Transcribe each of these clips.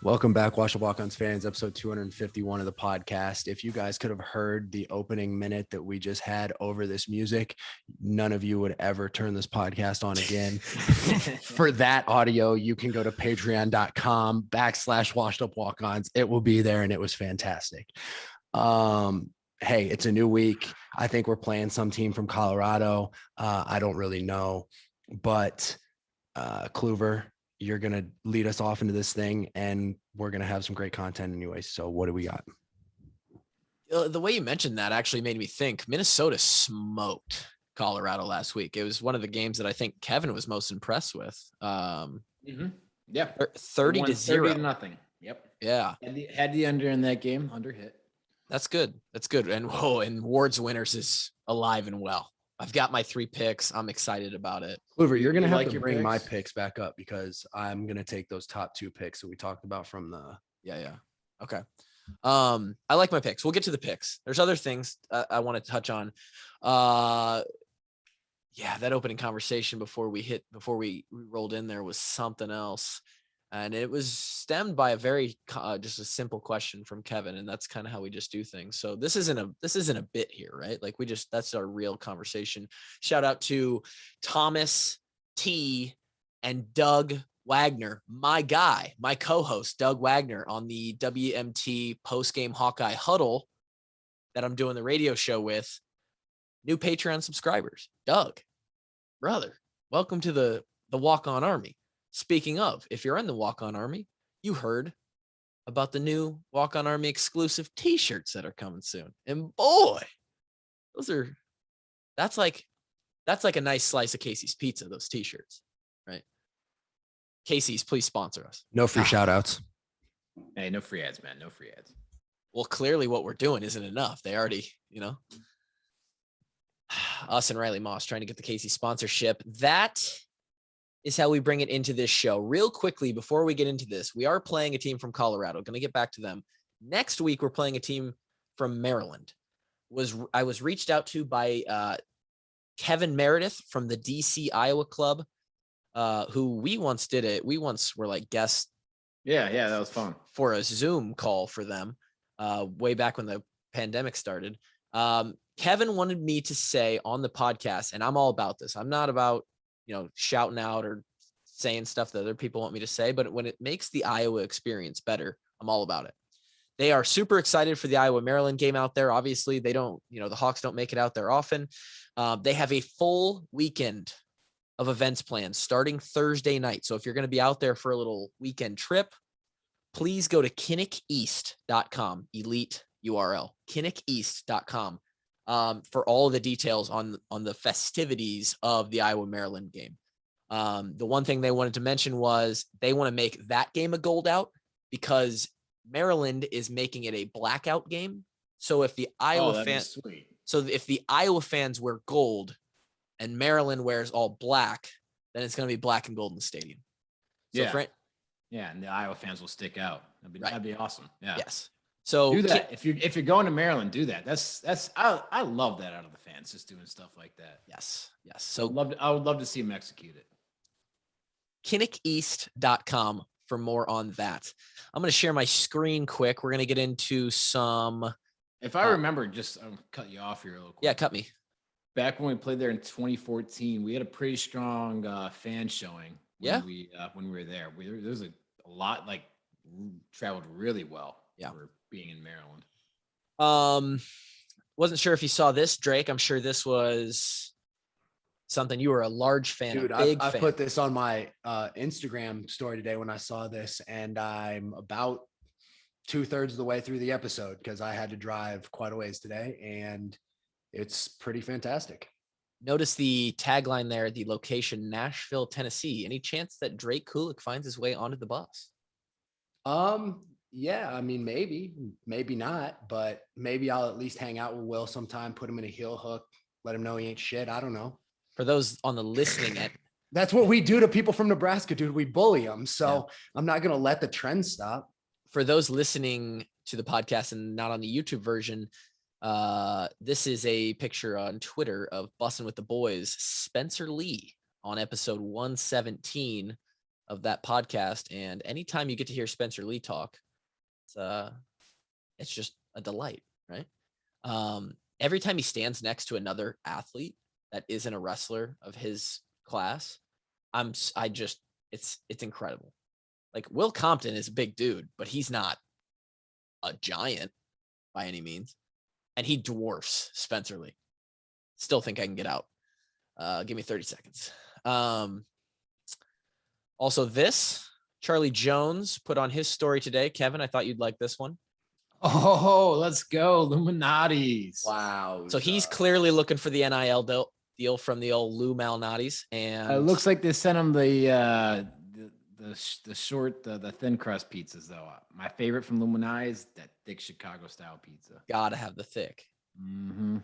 Welcome back, Wash Up Walk-Ons fans, episode 251 of the podcast. If you guys could have heard the opening minute that we just had over this music, none of you would ever turn this podcast on again. For that audio, you can go to patreon.com/washed up walk-ons. It will be there, and it was fantastic. Hey, it's a new week. I think we're playing some team from Colorado. I don't really know, but Kluver, you're going to lead us off into this thing, and we're going to have some great content anyway. So what do we got? The way you mentioned that actually made me think Minnesota smoked Colorado last week. It was one of the games that I think Kevin was most impressed with. Yeah. 30-0. Yep. Yeah. Had the under in that game. Under hit. That's good. That's good. And Ward's Winners is alive and well. I've got my 3 picks. I'm excited about it. Kluver, you're going to have like to your bring my picks? picks back up because I'm going to take those top 2 picks that we talked about from the. Yeah. Okay. I like my picks. We'll get to the picks. There's other things I want to touch on. Yeah, that opening conversation before we rolled in there was something else. And it was stemmed by a very just a simple question from Kevin, and that's kind of how we just do things. So this isn't a bit here, right? Like that's our real conversation. Shout out to Thomas T and Doug Wagner, my guy, my co-host Doug Wagner on the WMT postgame Hawkeye huddle that I'm doing the radio show with. New Patreon subscribers. Doug, brother, welcome to the Walk-On Army. Speaking of, if you're in the Walk-On Army, you heard about the new Walk-On Army exclusive t-shirts that are coming soon. And boy, that's like a nice slice of Casey's Pizza, those t-shirts, right? Casey's, please sponsor us. No free shout outs. Hey, no free ads, man. No free ads. Well, clearly what we're doing isn't enough. They already, us and Riley Moss trying to get the Casey sponsorship. That is how we bring it into this show. Real quickly, before we get into this, we are playing a team from Colorado. Going to get back to them. Next week, we're playing a team from Maryland. I was reached out to by Kevin Meredith from the DC Iowa Club, who we once were like guests. Yeah, that was fun. For a Zoom call for them way back when the pandemic started. Kevin wanted me to say on the podcast, and I'm all about this. I'm not about shouting out or saying stuff that other people want me to say, but when it makes the Iowa experience better, I'm all about it. They are super excited for the Iowa-Maryland game out there. Obviously, they don't, the Hawks don't make it out there often. They have a full weekend of events planned starting Thursday night. So if you're going to be out there for a little weekend trip, please go to kinnickeast.com, elite URL, kinnickeast.com. For all of the details on the festivities of the Iowa-Maryland game. The one thing they wanted to mention was they want to make that game a gold out because Maryland is making it a blackout game. So if the Iowa fans wear gold and Maryland wears all black, then it's going to be black and gold in the stadium. So and the Iowa fans will stick out. That'd be awesome. Yeah. Yes. So do that. If you're going to Maryland, do that. I love that out of the fans, just doing stuff like that. Yes. So I would love to see them execute it. kinnickeast.com for more on that. I'm going to share my screen quick. We're going to get into some. If I remember, I'll cut you off here a little quick. Yeah, cut me. Back when we played there in 2014, we had a pretty strong fan showing. When we were there, there was a lot, like, traveled really well. Yeah. For being in Maryland. Wasn't sure if you saw this, Drake. I'm sure this was something you were a large fan Dude, of. I put this on my Instagram story today when I saw this, and I'm about 2/3 of the way through the episode because I had to drive quite a ways today, and it's pretty fantastic. Notice the tagline there, the location, Nashville, Tennessee. Any chance that Drake Kulik finds his way onto the bus? Yeah, I mean, maybe not, but maybe I'll at least hang out with Will sometime, put him in a heel hook, let him know he ain't shit. I don't know. For those on the listening end. That's what we do to people from Nebraska, dude. We bully them. So I'm not going to let the trend stop. For those listening to the podcast and not on the YouTube version, this is a picture on Twitter of Bussin with the Boys, Spencer Lee on episode 117. of that podcast. And anytime you get to hear Spencer Lee talk, it's just a delight, right? Every time he stands next to another athlete that isn't a wrestler of his class, it's incredible. Like Will Compton is a big dude, but he's not a giant by any means. And he dwarfs Spencer Lee. Still think I can get out. Give me 30 seconds. Also this, Charlie Jones put on his story today. Kevin, I thought you'd like this one. Oh, let's go. Illuminatis. Wow. So he's clearly looking for the NIL deal from the old Lou Malnatis. And It looks like they sent him the short, the thin crust pizzas though. My favorite from Illuminati is that thick Chicago style pizza. Gotta have the thick. Mm-hmm.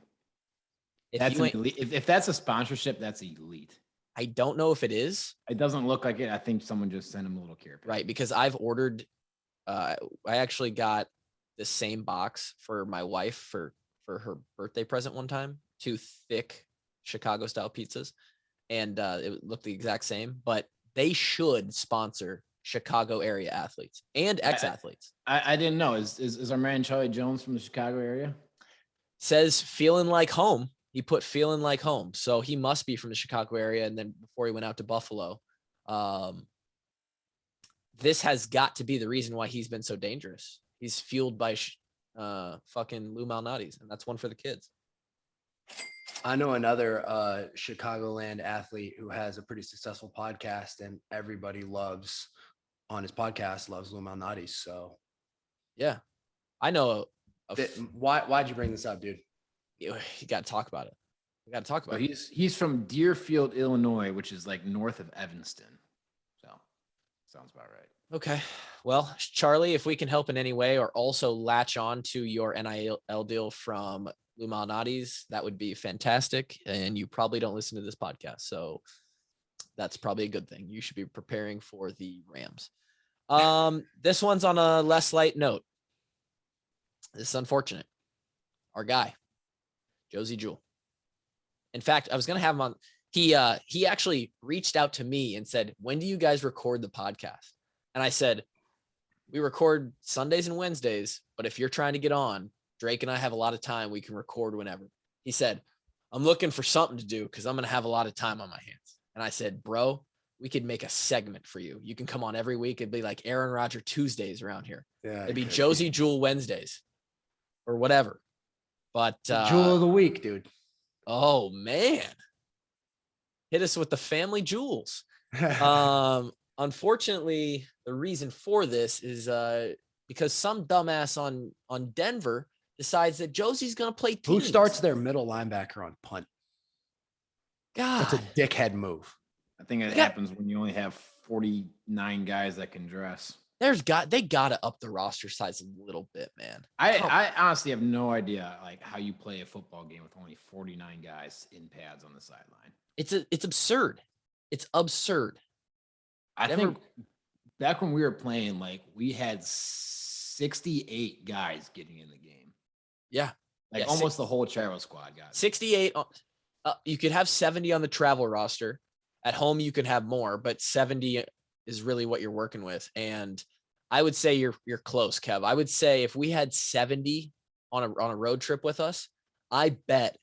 If That's you an elite. If that's a sponsorship, that's elite. I don't know if it is. It doesn't look like it. I think someone just sent him a little care package. Right, because I've ordered. I actually got the same box for my wife for her birthday present one time. 2 thick Chicago style pizzas, and it looked the exact same. But they should sponsor Chicago area athletes and ex-athletes. I didn't know. Is our man Charlie Jones from the Chicago area? Says feeling like home. He put feeling like home. So he must be from the Chicago area. And then before he went out to Buffalo, this has got to be the reason why he's been so dangerous. He's fueled by fucking Lou Malnatis, and that's one for the kids. I know another Chicagoland athlete who has a pretty successful podcast, and everybody loves on his podcast loves Lou Malnatis. So yeah, I know. Why'd you bring this up, dude? You got to talk about it. We got to talk about it. He's from Deerfield, Illinois, which is like north of Evanston. So sounds about right. Okay. Well, Charlie, if we can help in any way or also latch on to your NIL deal from Lou Malnatis, that would be fantastic. And you probably don't listen to this podcast, so that's probably a good thing. You should be preparing for the Rams. This one's on a less light note. This is unfortunate. Our guy, Josey Jewell. In fact, I was going to have him on. He actually reached out to me and said, when do you guys record the podcast? And I said, we record Sundays and Wednesdays, but if you're trying to get on, Drake and I have a lot of time. We can record whenever. He said, I'm looking for something to do because I'm going to have a lot of time on my hands. And I said, bro, we could make a segment for you. You can come on every week. It'd be like Aaron Rodgers Tuesdays around here. Yeah, it'd be Josey Jewell Wednesdays or whatever. But Jewel of the week, dude. Oh man, hit us with the family jewels. Unfortunately, the reason for this is because some dumbass on Denver decides that Josey's going to play teams. Who starts their middle linebacker on punt? God, that's a dickhead move. I think it happens when you only have 49 guys that can dress. They gotta up the roster size a little bit, man. I honestly have no idea like how you play a football game with only 49 guys in pads on the sideline. It's absurd. It's absurd. I think back when we were playing, like we had 68 guys getting in the game. Yeah. Like almost the whole travel squad got 68. You could have 70 on the travel roster. At home, you can have more, but 70 is really what you're working with. And I would say you're close, Kev. I would say if we had 70 on a road trip with us, I bet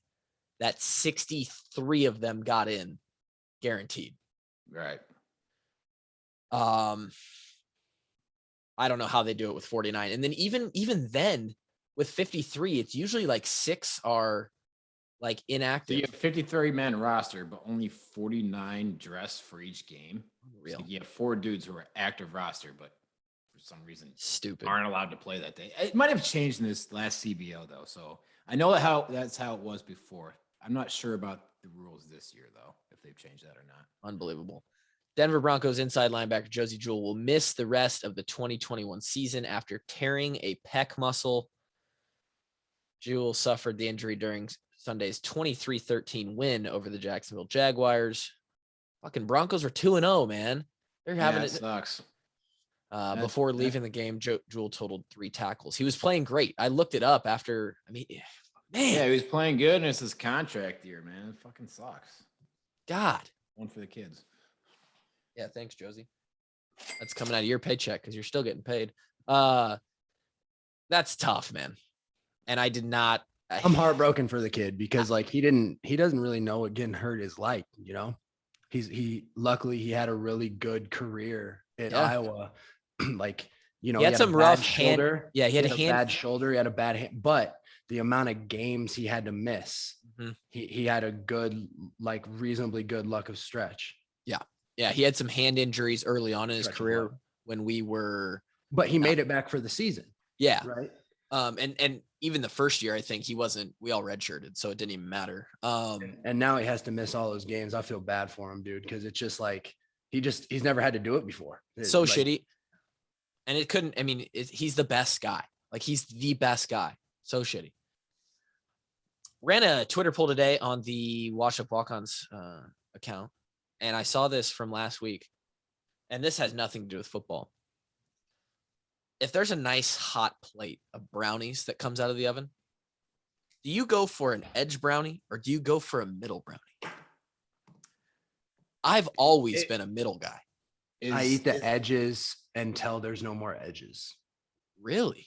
that 63 of them got in guaranteed. Right. I don't know how they do it with 49. And then even then with 53, it's usually like 6 are like inactive. So you have 53 man roster, but only 49 dress for each game. Real. So you have 4 dudes who are active roster, but for some reason stupid aren't allowed to play that day. It might have changed in this last CBO though. So I know that's how it was before. I'm not sure about the rules this year though, if they've changed that or not. Unbelievable. Denver Broncos inside linebacker Josey Jewell will miss the rest of the 2021 season after tearing a pec muscle. Jewell suffered the injury during Sunday's 23-13 win over the Jacksonville Jaguars. Fucking Broncos are 2-0, man. They're having it. Sucks. Before leaving the game, Jewell totaled 3 tackles. He was playing great. I looked it up after. I mean, man. Yeah, he was playing good, and it's his contract year, man. It fucking sucks. God. One for the kids. Yeah, thanks, Josey. That's coming out of your paycheck because you're still getting paid. That's tough, man. And I did not. I'm heartbroken for the kid because like he doesn't really know what getting hurt is like, you know. Luckily he had a really good career at Iowa. Like, you know, he had some rough shoulder. Hand. Yeah, he had a bad shoulder. He had a bad hand, but the amount of games he had to miss, he had a good, like reasonably good luck of stretch. Yeah. Yeah. He had some hand injuries early on in his career when we were. But he made it back for the season. Yeah. Right. And even the first year, I think we all redshirted, so it didn't even matter. And now he has to miss all those games. I feel bad for him, dude, because it's just like he's never had to do it before. So like, shitty. And it couldn't, I mean, he's the best guy. Like he's the best guy. So shitty. Ran a Twitter poll today on the Wash Up Walk-Ons account. And I saw this from last week. And this has nothing to do with football. If there's a nice hot plate of brownies that comes out of the oven, do you go for an edge brownie or do you go for a middle brownie? I've always been a middle guy. I eat the edges until there's no more edges. Really?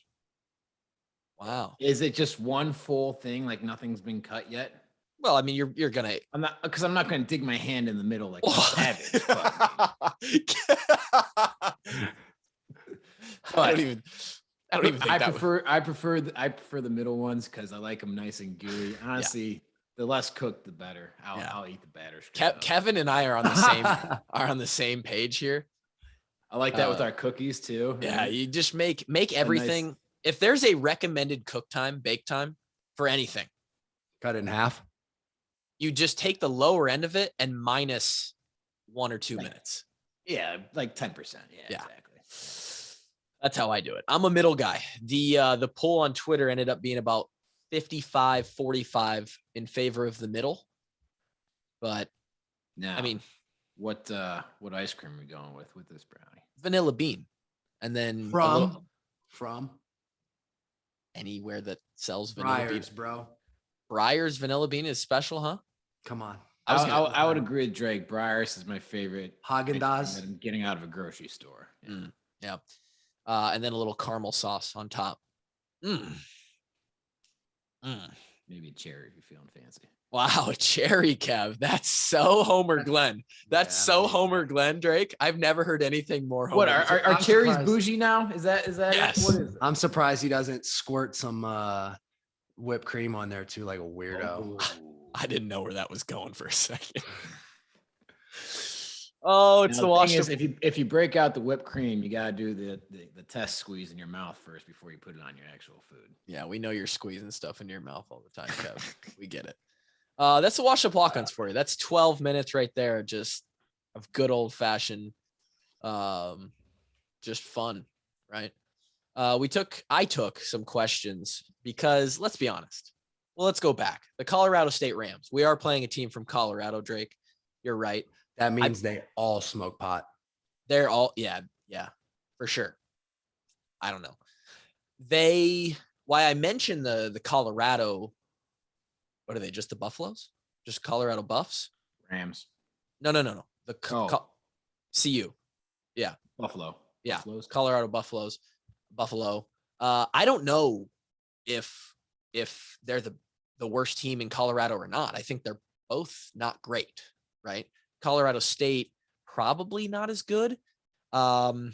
Wow. Is it just one full thing, like nothing's been cut yet? Well, I mean, you're gonna. I'm not gonna dig my hand in the middle like savage. I don't even think I prefer the middle ones because I like them nice and gooey. Honestly, the less cooked, the better. I'll eat the batter. Kevin and I are on the same page here. I like that with our cookies too. Yeah, you just make everything. Nice. If there's a recommended bake time for anything, cut it in half. You just take the lower end of it and minus 1 or 2 minutes. Yeah, like 10%. Yeah, exactly. That's how I do it. I'm a middle guy. The poll on Twitter ended up being about 55-45 in favor of the middle. But now, I mean, what ice cream are we going with this brownie? Vanilla bean. And then from anywhere that sells vanilla bean. Bro. Breyer's vanilla bean is special, huh? Come on. I would agree with Drake. Breyer's is my favorite. Haagen-Dazs. That I'm getting out of a grocery store. Yeah. And then a little caramel sauce on top. Maybe a cherry if you're feeling fancy. Wow, a cherry, Kev. That's so Homer Glenn. That's so Homer Glenn, Drake. I've never heard anything more Homer. What are cherries bougie now? Is that yes. What is it? I'm surprised he doesn't squirt some whipped cream on there too, like a weirdo. I didn't know where that was going for a second. Oh, it's the wash. If you break out the whipped cream, you gotta do the test squeeze in your mouth first before you put it on your actual food. Yeah, we know you're squeezing stuff into your mouth all the time, Kev. We get it. That's the Wash Up Walk-Ons for you. That's 12 minutes right there, just of good old fashioned, just fun, right? I took some questions because let's be honest. Well, let's go back. The Colorado State Rams. We are playing a team from Colorado, Drake. You're right. That means they all smoke pot. They're all, yeah, for sure. I don't know. Why I mentioned the Colorado, what are they? Just the Buffaloes? Just Colorado Buffs? Rams. No. The CU. Yeah. Buffalo. Yeah. Buffaloes. Colorado Buffaloes. Buffalo. I don't know if they're the worst team in Colorado or not. I think they're both not great, right? Colorado State probably not as good. And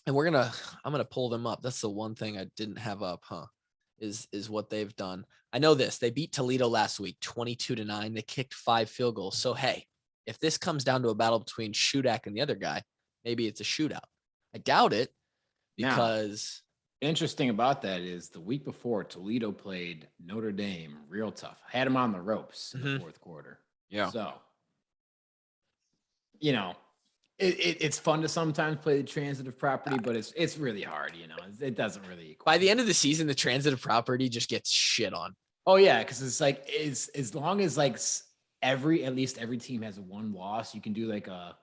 I'm gonna pull them up. That's the one thing I didn't have up, huh? Is what they've done. I know this. They beat Toledo last week, 22-9. They kicked 5 field goals. So hey, if this comes down to a battle between Shudak and the other guy, maybe it's a shootout. I doubt it because interesting about that is the week before Toledo played Notre Dame real tough. Had them on the ropes in the fourth quarter. Yeah. So, you know, it's fun to sometimes play the transitive property, but it's really hard. You know, it doesn't really equal. By the end of the season, the transitive property just gets shit on. Oh yeah, because it's like as long as like at least every team has one loss, you can do like a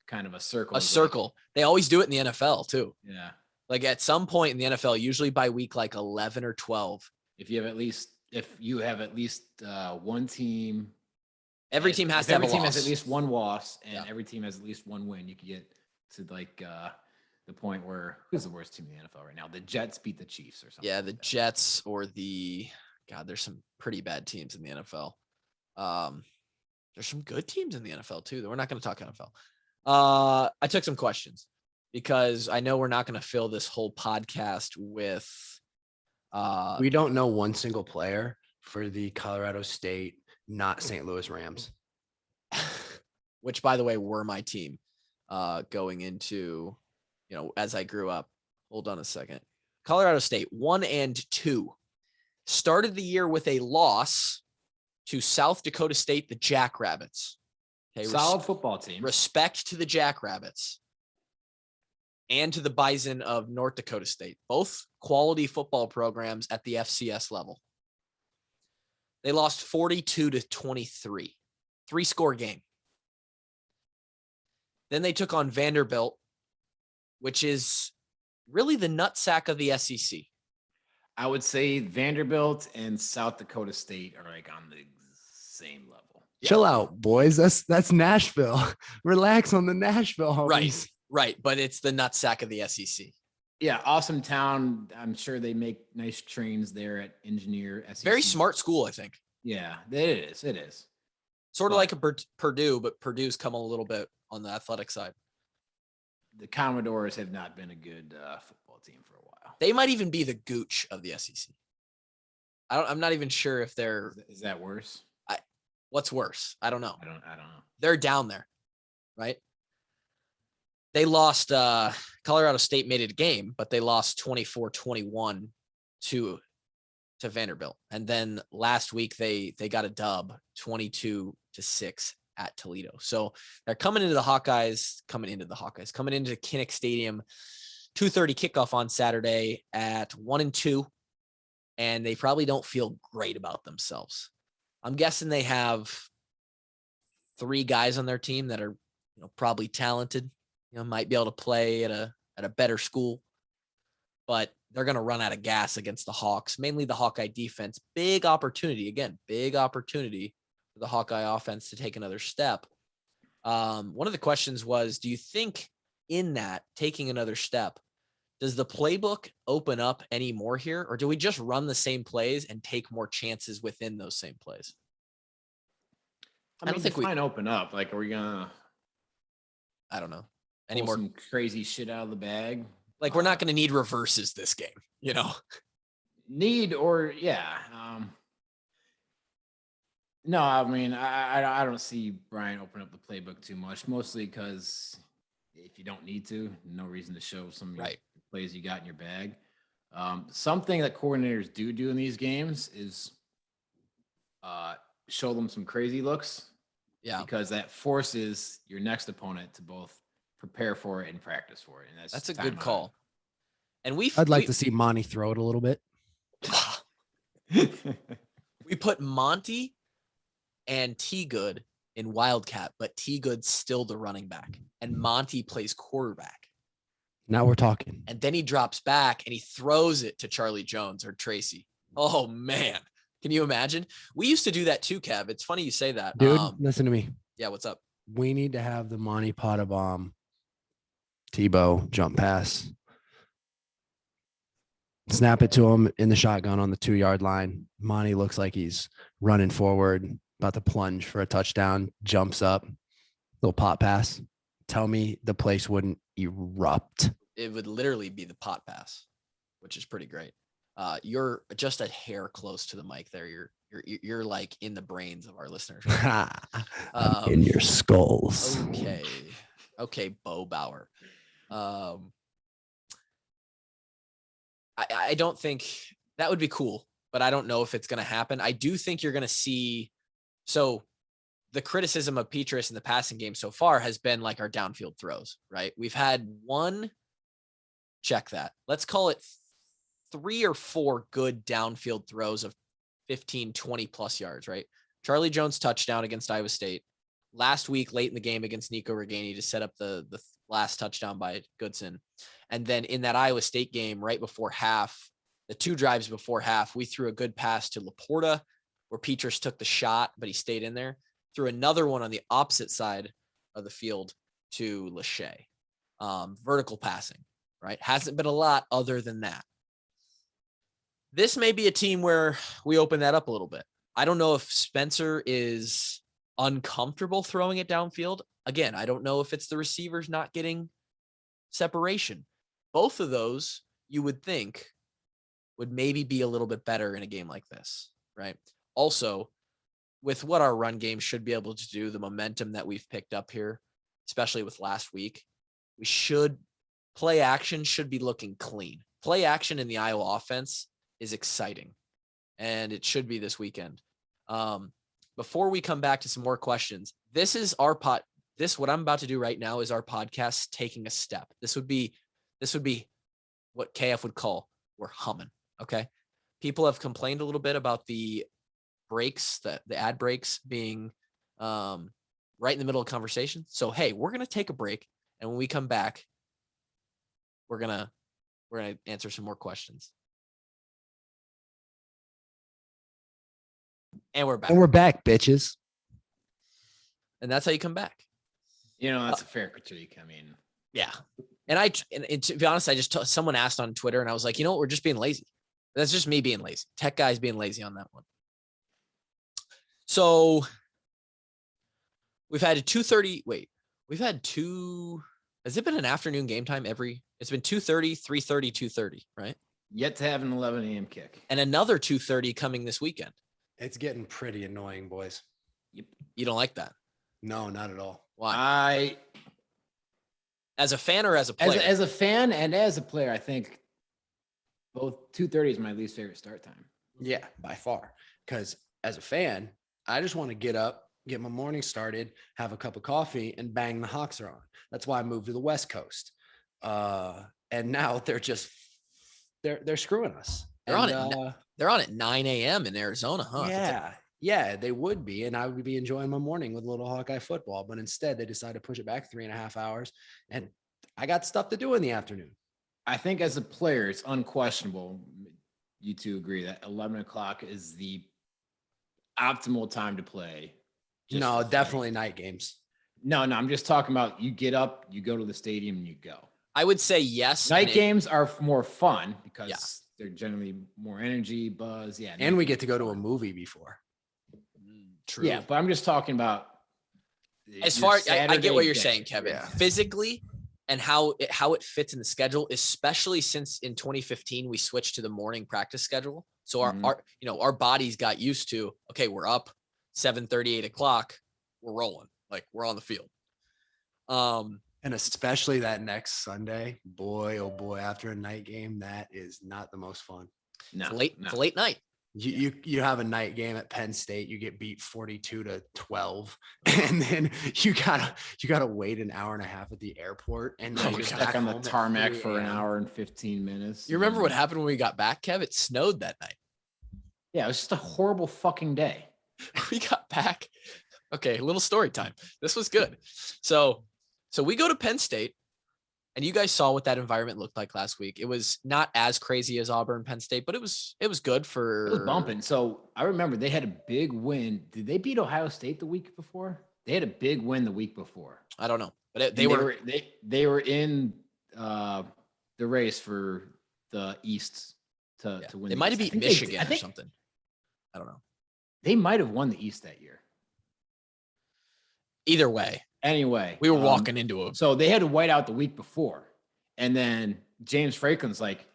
kind of a circle. A circle. They always do it in the NFL too. Yeah. Like at some point in the NFL, usually by week like 11 or 12. If you have at least one team. Every team has to have a loss. Every team has at least one loss, and every team has at least one win. You can get to like the point where who's the worst team in the NFL right now? The Jets beat the Chiefs or something. Yeah, the Jets or there's some pretty bad teams in the NFL. There's some good teams in the NFL too. We're not going to talk NFL. I took some questions because I know we're not going to fill this whole podcast with. We don't know one single player for the Colorado State, not St. Louis Rams. Which, by the way, were my team going into, as I grew up. Hold on a second. Colorado State 1-2 started the year with a loss to South Dakota State, the Jackrabbits. Okay, solid football team. Respect to the Jackrabbits and to the Bison of North Dakota State, both quality football programs at the FCS level. They lost 42-23, 3-score game. Then they took on Vanderbilt, which is really the nutsack of the SEC. I would say Vanderbilt and South Dakota State are like on the same level. Chill out, boys. That's Nashville. Relax on the Nashville homies. Right. But it's the nutsack of the SEC. Yeah, awesome town. I'm sure they make nice trains there at Engineer SEC. Very smart school, I think. Yeah, it is. It is. Sort of like a Purdue, but Purdue's come a little bit on the athletic side. The Commodores have not been a good football team for a while. They might even be the Gooch of the SEC. I'm not even sure if they're. Is that worse? What's worse? I don't know. I don't know. They're down there, right? They lost. Colorado State made it a game, but they lost 24-21 to Vanderbilt. And then last week they got a dub 22-6 at Toledo. So they're coming into Hawkeyes, coming into Kinnick Stadium, 2:30 kickoff on Saturday at 1-2. And they probably don't feel great about themselves. I'm guessing they have 3 guys on their team that are, probably talented, might be able to play at a better school, but they're going to run out of gas against the Hawks, mainly the Hawkeye defense. Big opportunity for the Hawkeye offense to take another step. One of the questions was, do you think in that taking another step, does the playbook open up any more here, or do we just run the same plays and take more chances within those same plays? I don't think we can open up. Like, are we gonna? I don't know. Any more some crazy shit out of the bag? Like, we're not going to need reverses this game, Need or no, I mean, I don't see Brian open up the playbook too much, mostly because if you don't need to, no reason to show some plays you got in your bag. Something that coordinators do in these games is show them some crazy looks. Yeah. Because that forces your next opponent to both prepare for it and practice for it. And that's a good call. And I'd like to see Monty throw it a little bit. We put Monty and T Good in Wildcat, but T Good's still the running back and Monty plays quarterback. Now we're talking. And then he drops back and he throws it to Charlie Jones or Tracy. Oh man. Can you imagine? We used to do that too, Kev. It's funny you say that. Dude, listen to me. Yeah, what's up? We need to have the Monty Potta bomb Tebow jump pass. Snap it to him in the shotgun on the 2-yard line. Monty looks like he's running forward, about to plunge for a touchdown, jumps up, little pot pass. Tell me the place wouldn't erupt. It would literally be the pot pass, which is pretty great. You're just a hair close to the mic there. You're like in the brains of our listeners. Right? In your skulls. Okay, Bo Bauer. I don't think that would be cool, but I don't know if it's going to happen. I do think you're going to see. So the criticism of Petrus in the passing game so far has been like our downfield throws, right? We've had one, check that. Let's call it 3 or 4 good downfield throws of 15, 20 plus yards, right? Charlie Jones touchdown against Iowa State. Last week, late in the game against Nico Reganey to set up the last touchdown by Goodson. And then in that Iowa State game, right before half, the 2 drives before half, we threw a good pass to Laporta where Petrus took the shot, but he stayed in there. Threw another one on the opposite side of the field to Lachey. vertical passing, right? Hasn't been a lot other than that. This may be a team where we open that up a little bit. I don't know if Spencer is uncomfortable throwing it downfield. Again, I don't know if it's the receivers not getting separation. Both of those you would think would maybe be a little bit better in a game like this, right? Also, with what our run game should be able to do, the momentum that we've picked up here, especially with last week, play action should be looking clean. Play action in the Iowa offense is exciting, and it should be this weekend. Before we come back to some more questions, this is our what I'm about to do right now is our podcast taking a step. This would be what KF would call we're humming. Okay. People have complained a little bit about the breaks, the ad breaks being right in the middle of conversation. So, hey, we're going to take a break. And when we come back, we're going to answer some more questions. And we're back. And we're back, bitches. And that's how you come back. That's a fair critique. I mean, yeah. And to be honest, someone asked on Twitter and I was like, we're just being lazy. That's just me being lazy. Tech guys being lazy on that one. So we've had has it been an afternoon game time it's been 2:30, 3:30, 2:30, right? Yet to have an 11 a.m. kick. And another 2:30 coming this weekend. It's getting pretty annoying, boys. You don't like that? No, not at all. Why? As a fan or as a player? As a fan and as a player, I think both 2:30 is my least favorite start time. Yeah, by far. Because as a fan, I just want to get up, get my morning started, have a cup of coffee, and bang, the Hawks are on. That's why I moved to the West Coast. And now they're screwing us. They're on at 9 a.m. in Arizona, huh? Yeah, they would be. And I would be enjoying my morning with a little Hawkeye football. But instead, they decided to push it back 3.5 hours. And I got stuff to do in the afternoon. I think as a player, it's unquestionable. You two agree that 11 o'clock is the optimal time to play. No, definitely night games. No, I'm just talking about you get up, you go to the stadium, and you go. I would say yes. Night games are more fun because they're generally more energy, buzz. Yeah. And we get to go to a movie before. True. Yeah, but I'm just talking about as far I get what you're saying, Kevin. Yeah. Physically and how it fits in the schedule, especially since in 2015 we switched to the morning practice schedule. So our bodies got used to, okay, we're up 7:30, 8 o'clock, we're rolling, like we're on the field. And especially that next Sunday, boy, oh boy, after a night game, that is not the most fun. No, it's a late night. You have a night game at Penn State, you get beat 42-12, and then you gotta wait an hour and a half at the airport, and then you're stuck on the tarmac for an hour and 15 minutes. You remember what happened when we got back, Kev? It snowed that night. Yeah, it was just a horrible fucking day. We got back. Okay, a little story time. This was good. So we go to Penn State. And you guys saw what that environment looked like last week. It was not as crazy as Auburn, Penn State, but it was good for. It was bumping. So I remember they had a big win. Did they beat Ohio State the week before? They had a big win the week before. I don't know, but they were in the race for the East to win. They might have beat Michigan or something. I don't know. They might have won the East that year. Either way. Anyway, we were walking into it. So they had to white out the week before. And then James Franklin's like,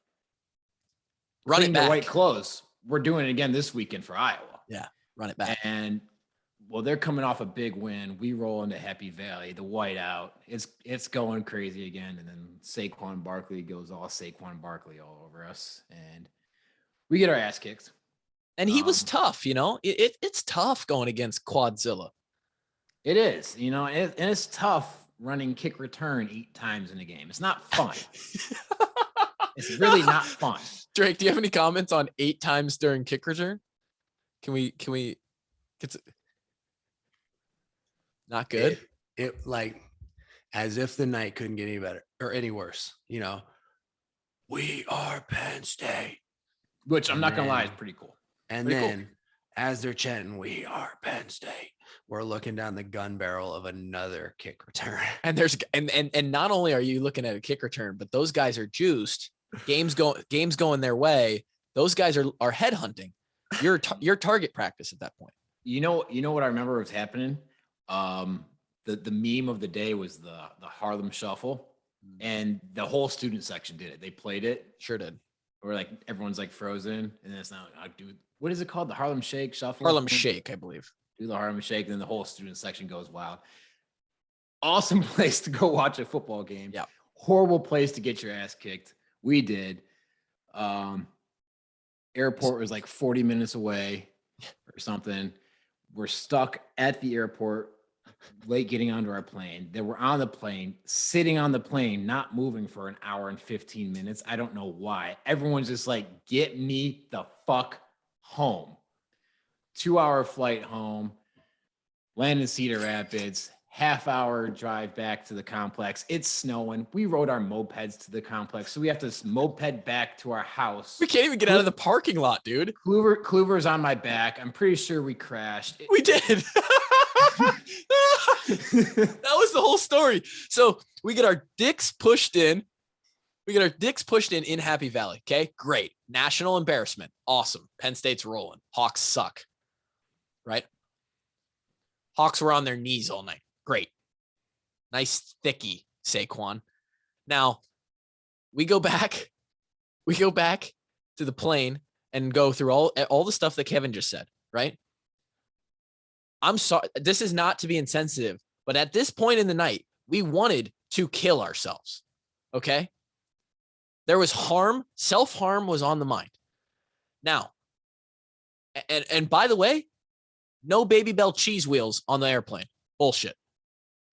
run it back. The white clothes. We're doing it again this weekend for Iowa. Yeah, run it back. And they're coming off a big win. We roll into Happy Valley, the white out. It's going crazy again. And then Saquon Barkley goes all Saquon Barkley all over us. And we get our ass kicked. And he was tough, it's tough going against Quadzilla. It is, and it's tough running kick return 8 times in a game. It's not fun. It's really not fun. Drake, do you have any comments on 8 times during kick return? Can we get not good? It like as if the night couldn't get any better or any worse, We are Penn State. Which I'm not gonna lie, is pretty cool. And then as they're chanting, we are Penn State. we're looking down the gun barrel of another kick return. And there's and not only are you looking at a kick return, but those guys are juiced. Games going their way. Those guys are headhunting. Your target practice at that point. You know what I remember was happening? The meme of the day was the Harlem Shuffle, and the whole student section did it. They played it. Sure did. Or like everyone's like frozen, and then it's not what is it called? The Harlem Shake Shuffle? Harlem Shake, I believe. Do the Harlem Shake, then the whole student section goes wild. Awesome place to go watch a football game. Yeah. Horrible place to get your ass kicked. We did. Airport was like 40 minutes away or something. We're stuck at the airport, late getting onto our plane. Then we're on the plane, sitting on the plane, not moving for an hour and 15 minutes. I don't know why. Everyone's just like, get me the fuck home. 2-hour flight home, land in Cedar Rapids, half-hour drive back to the complex. It's snowing. We rode our mopeds to the complex, so we have to moped back to our house. We can't even get out of the parking lot, dude. Kluver's on my back. I'm pretty sure we crashed. We did. That was the whole story. So we get our dicks pushed in. In Happy Valley. Okay, great. National embarrassment. Awesome. Penn State's rolling. Hawks suck. Right? Hawks were on their knees all night. Great. Nice thicky, Saquon. Now, we go back to the plane and go through all the stuff that Kevin just said, right? I'm sorry. This is not to be insensitive, but at this point in the night, we wanted to kill ourselves. Okay? There was harm. Self-harm was on the mind. Now, and by the way, no Baby Bell cheese wheels on the airplane. Bullshit.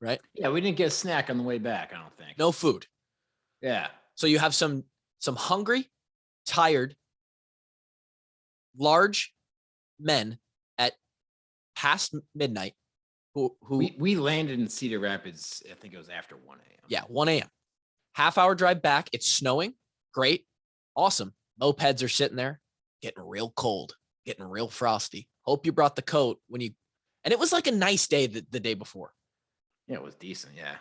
Right? Yeah, we didn't get a snack on the way back, I don't think. No food. Yeah. So you have some hungry, tired, large men at past midnight who we landed in Cedar Rapids, I think it was after 1 a.m. Yeah, 1 a.m. Half-hour drive back. It's snowing. Great. Awesome. Mopeds are sitting there getting real cold, getting real frosty. Hope you brought the coat and it was like a nice day the day before. Yeah, it was decent. Yeah.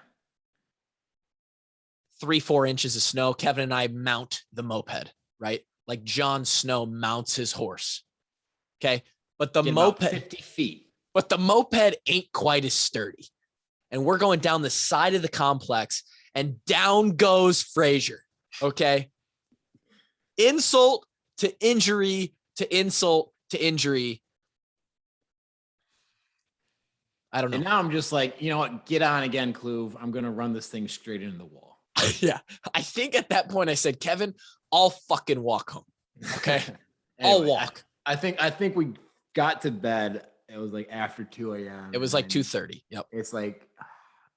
3-4 inches of snow. Kevin and I mount the moped, right? Like Jon Snow mounts his horse. Okay. But the moped 50 feet. But the moped ain't quite as sturdy. And we're going down the side of the complex and down goes Frazier. Okay. Insult to injury to insult to injury. I don't know. And now I'm just like, you know what? Get on again, Kluve. I'm going to run this thing straight into the wall. Yeah. I think at that point I said, Kevin, I'll fucking walk home. Okay. Anyway, I'll walk. I think we got to bed. It was like after 2 a.m. It was like 2:30. Yep. It's like,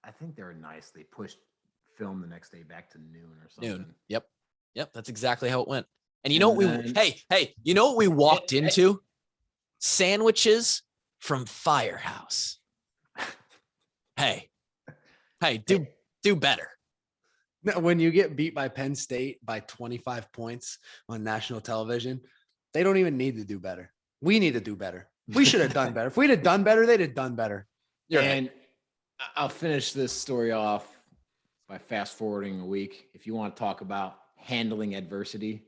I think they were nice. They pushed film the next day back to noon or something. Noon. Yep. That's exactly how it went. And you know what you know what we walked into? Sandwiches from Firehouse. Hey, do better. Now, when you get beat by Penn State by 25 points on national television, they don't even need to do better. We need to do better. We should have done better. If we'd have done better, they'd have done better. And I'll finish this story off by fast forwarding a week. If you want to talk about handling adversity,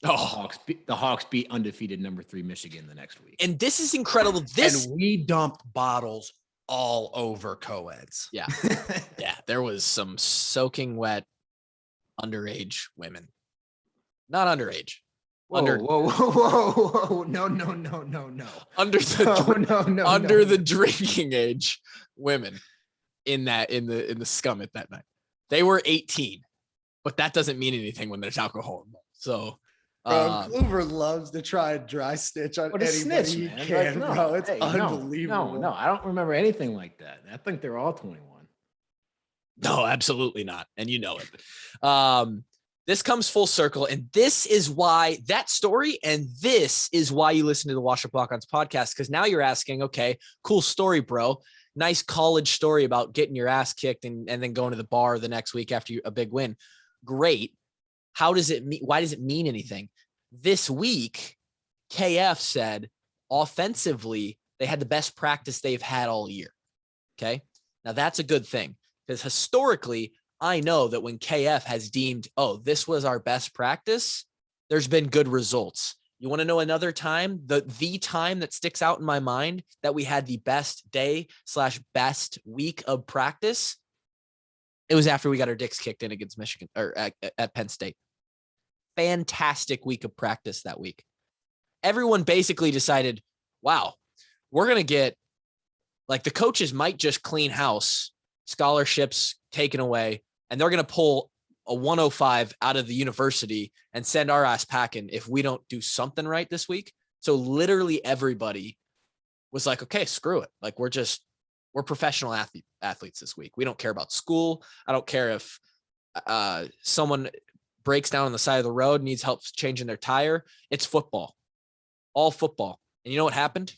the Hawks beat undefeated number 3 Michigan the next week. And this is incredible. And we dumped bottles all over co-eds. Yeah. Yeah. There was some soaking wet underage women. Not underage. Whoa. No. Under the drinking age women in the scum at that night. They were 18, but that doesn't mean anything when there's alcohol involved. So Kluver loves to try and dry stitch on anybody he can, bro. It's unbelievable. No, I don't remember anything like that. I think they're all 21. No, absolutely not. And you know it. This comes full circle. And this is why that story, and this is why you listen to the Wash Up Walk-Ons podcast. Because now you're asking, okay, cool story, bro. Nice college story about getting your ass kicked and then going to the bar the next week after a big win. Great. How does it mean? Why does it mean anything? This week, KF said offensively, They had the best practice they've had all year. Okay. Now that's a good thing because historically, I know that when KF has deemed, oh, this was our best practice, there's been good results. You want to know another time? The time that sticks out in my mind that we had the best day/best week of practice, it was after we got our dicks kicked in against Michigan or at Penn State. Fantastic week of practice that week. Everyone basically decided, wow, we're going to get, like, the coaches might just clean house, scholarships taken away, and they're going to pull a 105 out of the university and send our ass packing if we don't do something right this week. So literally everybody was like, okay, screw it. Like, we're professional athletes this week. We don't care about school. I don't care if someone breaks down on the side of the road, needs help changing their tire. It's football, all football. And you know what happened?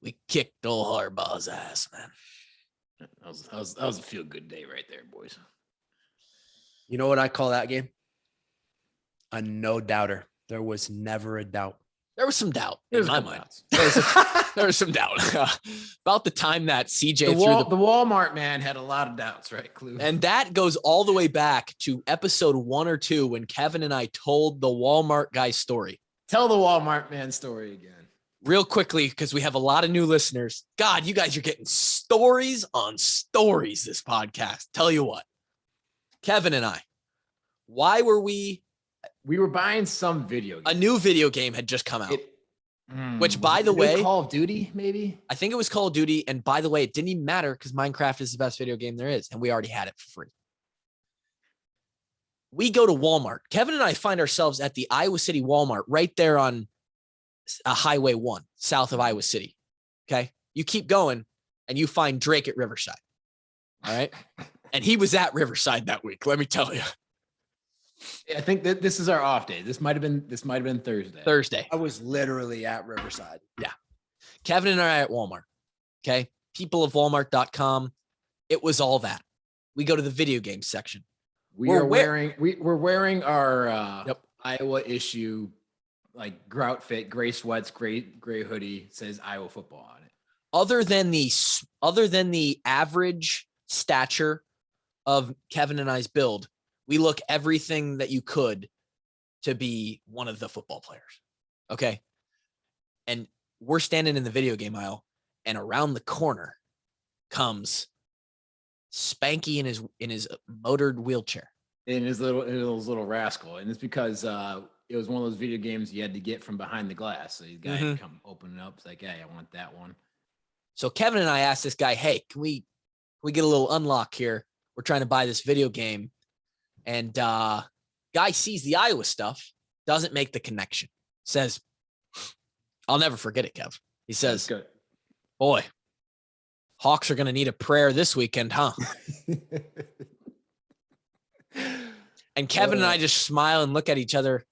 We kicked old Harbaugh's ass, man. That was a feel-good day right there, boys. You know what I call that game? A no doubter. There was never a doubt. There was some doubt in my mind. There was some doubt about the time that CJ the Walmart man had a lot of doubts, right, Clue? And that goes all the way back to episode 1 or 2 when Kevin and I told the Walmart guy story. Tell the Walmart man story again. Real quickly, because we have a lot of new listeners. God, you guys are getting stories on stories this podcast. Tell you what, Kevin and I, why were we? We were buying some video game. A new video game had just come out. Which, by the way, Call of Duty, maybe? I think it was Call of Duty. And by the way, it didn't even matter because Minecraft is the best video game there is. And we already had it for free. We go to Walmart. Kevin and I find ourselves at the Iowa City Walmart right there on Highway 1, south of Iowa City. Okay. You keep going and you find Drake at Riverside. All right. And he was at Riverside that week. Let me tell you. I think that this is our off day. This might've been Thursday. I was literally at Riverside. Yeah. Kevin and I are at Walmart. Okay. People of Walmart.com. It was all that. We go to the video game section. We're wearing our Iowa issue, like grout fit, gray sweats, gray hoodie, says Iowa football on it. Other than the average stature of Kevin and I's build, we look everything that you could to be one of the football players. Okay. And we're standing in the video game aisle, and around the corner comes Spanky in his motored wheelchair. In his little rascal. And it's because it was one of those video games you had to get from behind the glass. So the guy would come open it up. It's like, hey, I want that one. So Kevin and I asked this guy, hey, can we get a little unlock here? We're trying to buy this video game. And guy sees the Iowa stuff, doesn't make the connection. Says, I'll never forget it, Kev. He says, boy, Hawks are going to need a prayer this weekend, huh? And Kevin and I just smile and look at each other.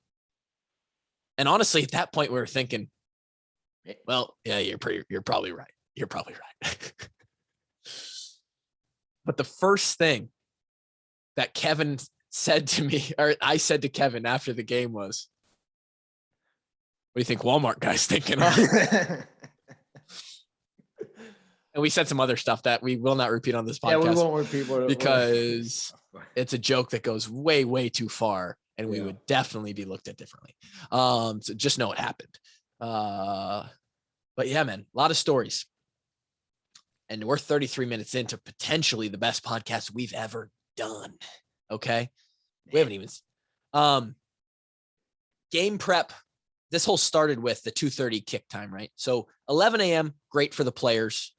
And honestly, at that point, we were thinking, well, yeah, you're probably right. You're probably right. But the first thing that Kevin said to me, or I said to Kevin after the game was, what do you think Walmart guy's thinking of? And we said some other stuff that we will not repeat on this podcast. Yeah, we won't repeat because it's a joke that goes way, way too far, and we would definitely be looked at differently. So just know it happened. But yeah, man, a lot of stories. And we're 33 minutes into potentially the best podcast we've ever done. Okay. We haven't even, game prep. This whole started with the 2:30 kick time, right? So 11 a.m., great for the players.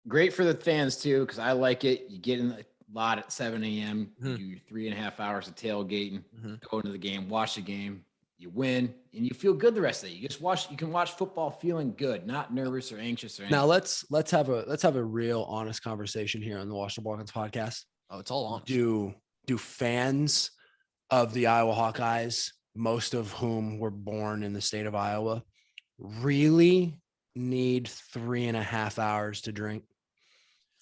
Great for the fans too, because I like it. You get in the lot at 7 a.m., Mm-hmm. do your 3.5 hours of tailgating, go into the game, watch the game, you win, and you feel good the rest of the day. You can watch football feeling good, not nervous or anxious or anything. Now let's have a real honest conversation here on the Washington Balkans podcast. Oh, it's all on. Do fans of the Iowa Hawkeyes, most of whom were born in the state of Iowa, really need 3.5 hours to drink?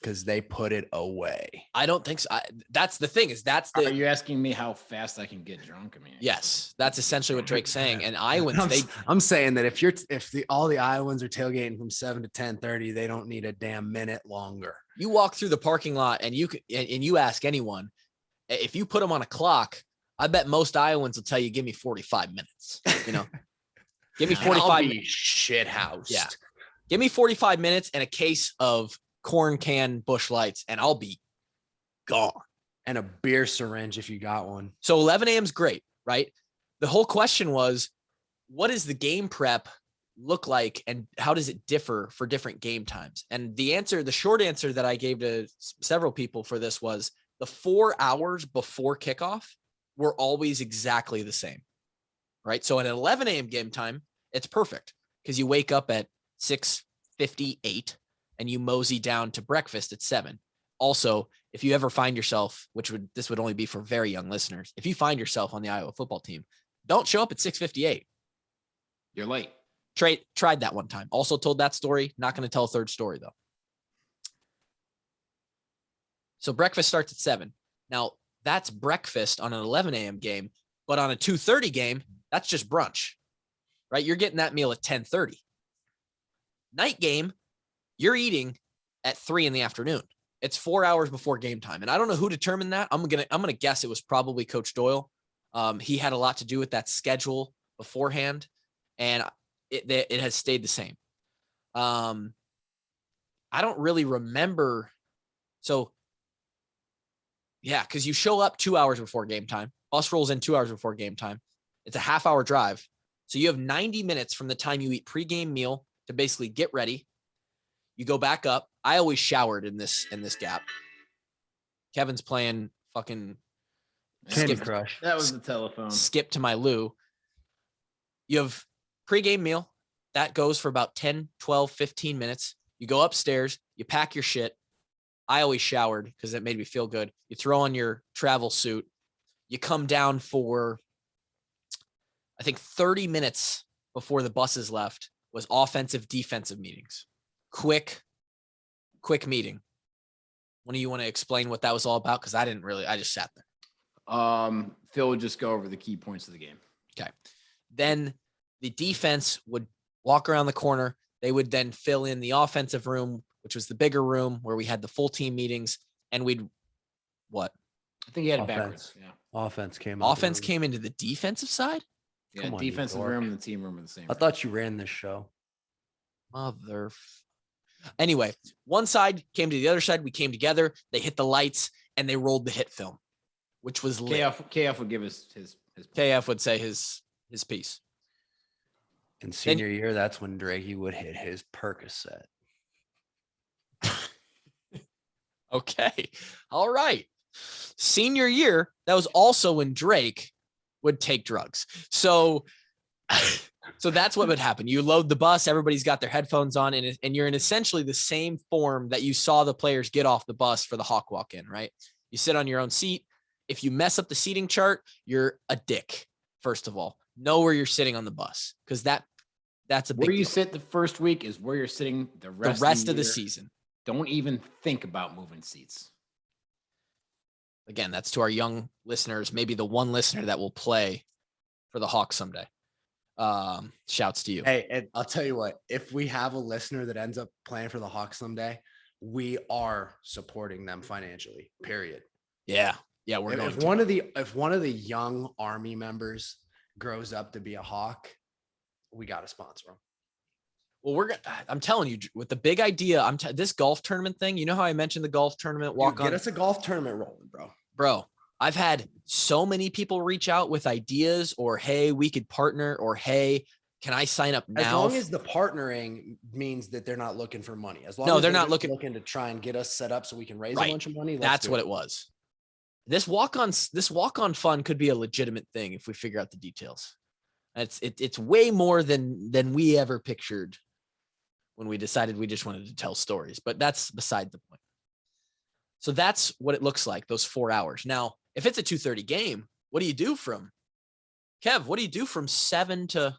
because they put it away. I don't think so. That's the thing Are you asking me how fast I can get drunk? I mean, yes, that's essentially what Drake's saying. And Iowans, I'm saying that if all the Iowans are tailgating from 7 to 10:30, they don't need a damn minute longer. You walk through the parking lot and you ask anyone, if you put them on a clock, I bet most Iowans will tell you, give me 45 minutes, give me 45 minutes. Shit house. Yeah. Give me 45 minutes and a case of corn can Busch Lights and I'll be gone. And a beer syringe if you got one. So 11 a.m. is great, right? The whole question was, what does the game prep look like and how does it differ for different game times? And the short answer that I gave to several people for this was the 4 hours before kickoff were always exactly the same, right? So at 11 a.m. game time, it's perfect because you wake up at 6:58 and you mosey down to breakfast at 7. Also, if you ever find yourself, this would only be for very young listeners, if you find yourself on the Iowa football team, don't show up at 6:58. You're late. Tried that one time. Also told that story. Not going to tell a third story though. So breakfast starts at 7. Now that's breakfast on an 11 a.m. game, but on a 2:30 game, that's just brunch, right? You're getting that meal at 10:30. Night game, you're eating at 3 in the afternoon. It's 4 hours before game time. And I don't know who determined that. I'm going to guess it was probably Coach Doyle. He had a lot to do with that schedule beforehand, and it has stayed the same. I don't really remember. So yeah, because you show up 2 hours before game time. Bus rolls in 2 hours before game time. It's a half-hour drive. So you have 90 minutes from the time you eat pregame meal to basically get ready. You go back up. I always showered in this gap. Kevin's playing fucking Candy Crush. That was the telephone. Skip to my Lou. You have pregame meal. That goes for about 10, 12, 15 minutes. You go upstairs. You pack your shit. I always showered because it made me feel good. You throw on your travel suit. You come down for, I think, 30 minutes before the buses left was offensive, defensive meetings. Quick meeting. When do you want to explain what that was all about? Because I just sat there. Phil would just go over the key points of the game. Okay. Then the defense would walk around the corner. They would then fill in the offensive room, which was the bigger room where we had the full team meetings. And what? I think he had it backwards. Yeah. Offense came into the defensive side? Yeah, defensive room and the team room are the same. I thought you ran this show. Anyway, one side came to the other side. We came together. They hit the lights and they rolled the hit film, which was lit. KF would give his KF would say his piece. In senior year, that's when Drakey would hit his Percocet. Okay. All right. Senior year, that was also when Drake would take drugs. So that's what would happen. You load the bus, everybody's got their headphones on, and you're in essentially the same form that you saw the players get off the bus for the Hawk walk-in, right? You sit on your own seat. If you mess up the seating chart, you're a dick, first of all. Know where you're sitting on the bus, because that's a big Where you deal. sit the first week is where you're sitting the rest of the season. Don't even think about moving seats. Again, that's to our young listeners, maybe the one listener that will play for the Hawks someday. Shouts to you. Hey, and I'll tell you what, if we have a listener that ends up playing for the Hawks someday, we are supporting them financially, period. Yeah. We're if one of the young Army members grows up to be a Hawk, we got to sponsor them. Well, I'm telling you, with the big idea, this golf tournament thing, you know how I mentioned the golf tournament walk on? Get us a golf tournament rolling, Bro, I've had so many people reach out with ideas, or, hey, we could partner, or, hey, can I sign up now? As long as the partnering means that they're not looking for money. They're not looking to try and get us set up so we can raise right. a bunch of money. That's what it was. This walk-on fund could be a legitimate thing if we figure out the details. It's way more than we ever pictured when we decided we just wanted to tell stories, but that's beside the point. So that's what it looks like, those 4 hours. Now, if it's a 2:30 game, what do you do from 7 to,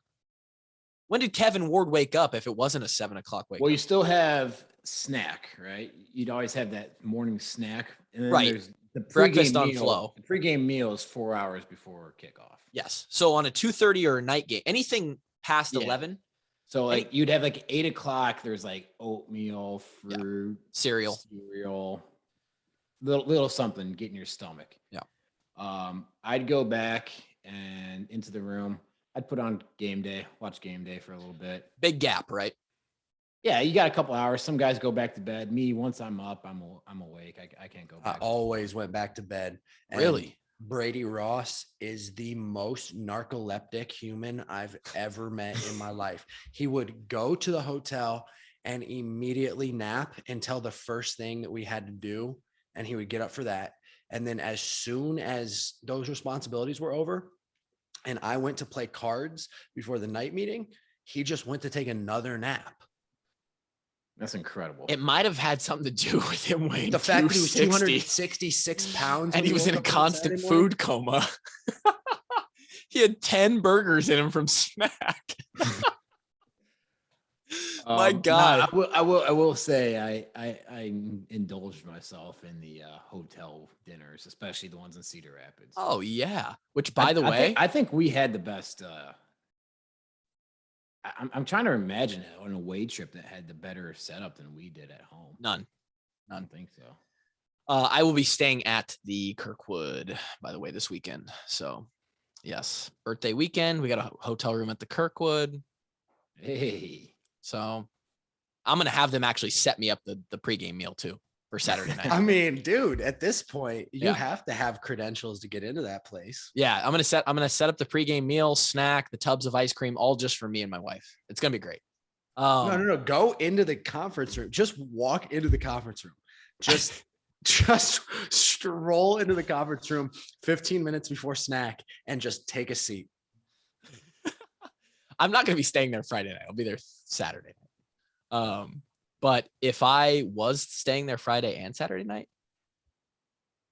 when did Kevin Ward wake up if it wasn't a 7 o'clock wake Well, up? you still have snack, right? You'd always have that morning snack, and then Right. there's the Breakfast pregame on meal. flow. The pregame meal is 4 hours before kickoff. Yes. So on a 2:30 or a night game, anything past Yeah. 11. So like you'd have like 8 o'clock. There's like oatmeal, fruit, cereal, little something get in your stomach. Yeah. I'd go back and into the room. I'd put on game day, watch game day for a little bit. Big gap, right? Yeah, you got a couple hours. Some guys go back to bed. Me, once I'm up, I'm awake. I can't go back. I always went back to bed. Really? Brady Ross is the most narcoleptic human I've ever met in my life. He would go to the hotel and immediately nap until the first thing that we had to do, and he would get up for that. And then as soon as those responsibilities were over and I went to play cards before the night meeting, he just went to take another nap. That's incredible. It might have had something to do with him weighing the fact that he was 260. 266 pounds and he was in a constant food coma. He had 10 burgers in him from snack. My God. No, I will say I indulged myself in the hotel dinners, especially the ones in Cedar Rapids. Oh yeah. Which, by the way, I think we had the best. I'm trying to imagine it on a away trip that had the better setup than we did at home. None. I don't think so. I will be staying at the Kirkwood, by the way, this weekend. So, yes, birthday weekend. We got a hotel room at the Kirkwood. Hey. So, I'm gonna have them actually set me up the pregame meal too for Saturday night. I mean, dude, at this point, you have to have credentials to get into that place. Yeah, I'm gonna set up the pregame meal, snack, the tubs of ice cream, all just for me and my wife. It's gonna be great. No. Go into the conference room. Just walk into the conference room. Just stroll into the conference room 15 minutes before snack and just take a seat. I'm not gonna be staying there Friday night. I'll be there Saturday night. But if I was staying there Friday and Saturday night,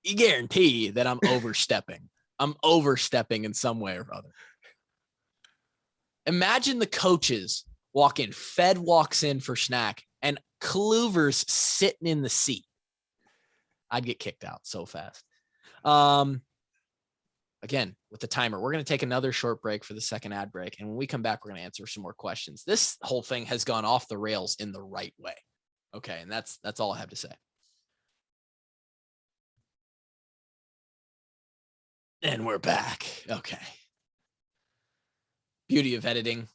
you guarantee that I'm overstepping. I'm overstepping in some way or other. Imagine the coaches walk in, Fed walks in for snack, and Kluver's sitting in the seat. I'd get kicked out so fast. Again, with the timer, we're going to take another short break for the second ad break. And when we come back, we're going to answer some more questions. This whole thing has gone off the rails in the right way. Okay. And that's all I have to say. And we're back. Okay. Beauty of editing.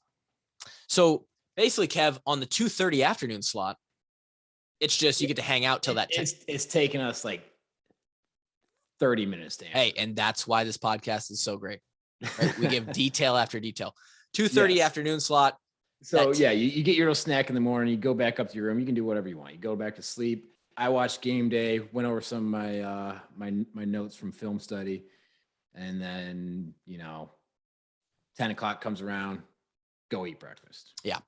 So basically, Kev, on the 2:30 afternoon slot, it's just you get to hang out till that 10. It's taken us like 30 minutes to answer. Hey, and that's why this podcast is so great. Right? We give detail after detail. 2:30 afternoon slot. So yeah, you get your little snack in the morning, you go back up to your room, you can do whatever you want. You go back to sleep. I watched game day, went over some of my notes from film study, and then 10 o'clock comes around, go eat breakfast. Yeah.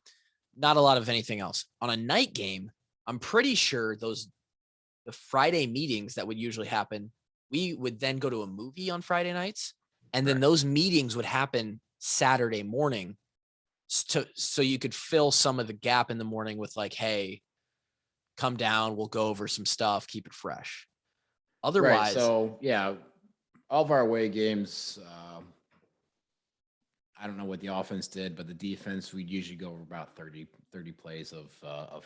Not a lot of anything else. On a night game, I'm pretty sure the Friday meetings that would usually happen, we would then go to a movie on Friday nights, and then those meetings would happen Saturday morning, so you could fill some of the gap in the morning with like, hey, come down, we'll go over some stuff, keep it fresh. Otherwise, so yeah, all of our away games, I don't know what the offense did, but the defense, we'd usually go over about 30 plays of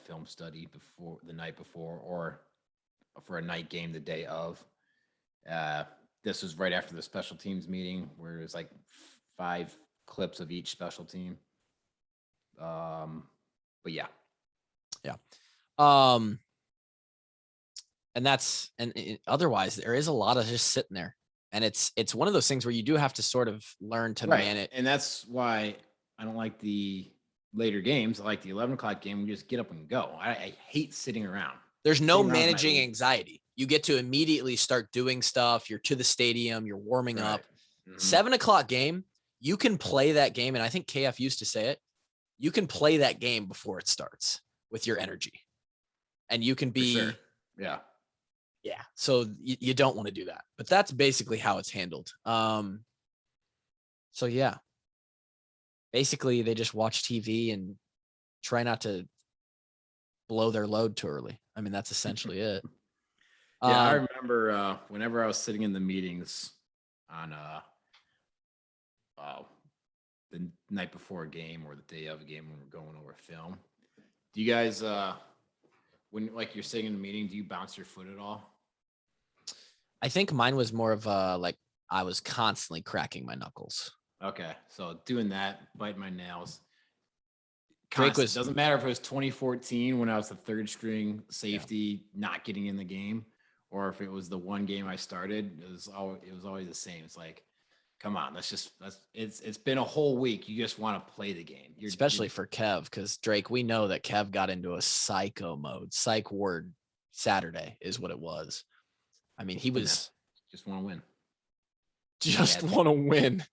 film study before the night before, or for a night game the day of. This was right after the special teams meeting where it was like 5 clips of each special team. But yeah. And otherwise there is a lot of just sitting there, and it's one of those things where you do have to sort of learn to man it. And that's why I don't like the later games. I like the 11 o'clock game. We just get up and go. I hate sitting around. There's no managing anxiety. You get to immediately start doing stuff. You're to the stadium. You're warming up. 7 o'clock game, you can play that game. And I think KF used to say it. You can play that game before it starts with your energy. And you can be. Sure. Yeah. Yeah. So you don't want to do that. But that's basically how it's handled. So, yeah. Basically, they just watch TV and try not to blow their load too early. I mean, that's essentially it. Yeah, I remember whenever I was sitting in the meetings on the night before a game or the day of a game when we're going over film. Do you guys when like you're sitting in a meeting, do you bounce your foot at all? I think mine was more of like I was constantly cracking my knuckles. Okay, so doing that, biting my nails. Drake Doesn't matter if it was 2014 when I was the third string safety, not getting in the game, or if it was the one game I started. It was always the same. It's like, come on, it's been a whole week. You just want to play the game. Especially for Kev, because Drake, we know that Kev got into a psycho mode. Psych ward Saturday is what it was. I mean, he was just want to win. Just want to win.